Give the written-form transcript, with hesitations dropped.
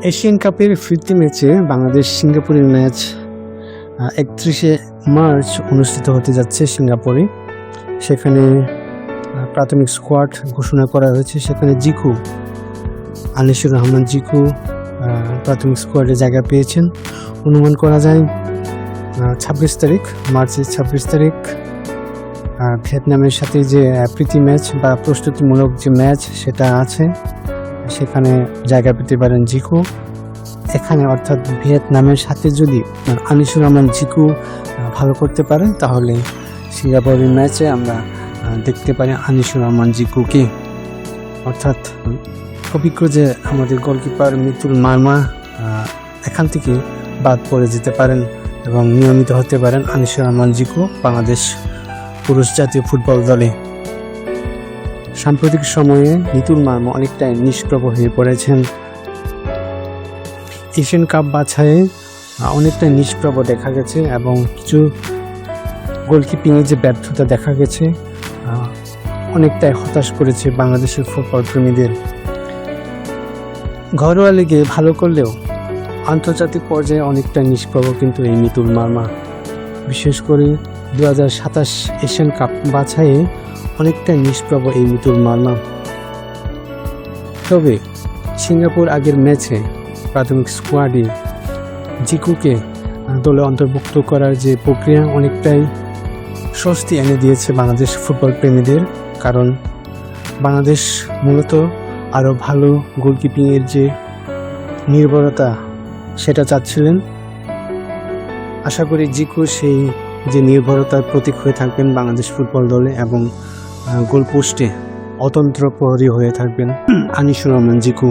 Asian কাপের ফিরতি ম্যাচে বাংলাদেশ সিঙ্গাপুরের ম্যাচ 31শে মার্চ অনুষ্ঠিত হতে যাচ্ছে সিঙ্গাপুরে। সেখানে প্রাথমিক স্কোয়াড ঘোষণা করা হয়েছে। সেখানে আনিসুর রহমান জিকু প্রাথমিক স্কোয়াডে জায়গা পেয়েছেন। অনুমান করা যায় 26 তারিখ মার্চের 26 তারিখ ভিয়েতনামের সাথে যে প্রীতি ম্যাচ বা প্রস্তুতিমূলক যে ম্যাচ সেটা আছে, সেখানে জায়গা পেতে পারেন জিকু। এখানে অর্থাৎ ভিয়েতনামের সাথে যদি আনিসুর রহমান জিকু ভালো করতে পারেন তাহলে সিঙ্গাপুরের ম্যাচে আমরা দেখতে পারি আনিসুর রহমান জিকুকে। অর্থাৎ অভিজ্ঞ যে আমাদের গোলকিপার মিতুল মার্মা এখান থেকে বাদ পড়ে যেতে পারেন এবং নিয়মিত হতে পারেন আনিসুর রহমান জিকু বাংলাদেশ পুরুষ জাতীয় ফুটবল দলে। সাম্প্রতিক সময়ে মিতুল মার্মা অনেকটাই নিষ্প্রভ হয়ে পড়েছেন। এশিয়ান কাপ বাছাইয়ে অনেকটাই নিষ্প্রভ দেখা গেছে এবং কিছু গোলকিপিংয়ে যে ব্যর্থতা দেখা গেছে অনেকটাই হতাশ করেছে বাংলাদেশের ফুটবল প্রেমীদের। ঘরোয়া লিগে ভালো করলেও আন্তর্জাতিক পর্যায়ে অনেকটা নিষ্প্রভ কিন্তু এই মিতুল মার্মা। বিশেষ করে 2027 এশিয়ান কাপ বাছাইয়ে অনেকটা নিষ্প্রভ এই মিতুল মার্মা। তবে সিঙ্গাপুর আগের ম্যাচে প্রাথমিক স্কোয়াডে জিকুকে দলে অন্তর্ভুক্ত করার যে প্রক্রিয়া অনেকটাই স্বস্তি এনে দিয়েছে বাংলাদেশ ফুটবল প্রেমীদের। কারণ বাংলাদেশ মূলত আরও ভালো গোলকিপিংয়ের যে নির্ভরতা সেটা চাচ্ছিলেন। আশা করি জিকু সেই যে নির্ভরতার প্রতীক হয়ে থাকবেন বাংলাদেশ ফুটবল দলে এবং গোলপোস্টে অতন্ত্র প্রহরী হয়ে থাকবেন আনিসুর রহমান জিকু।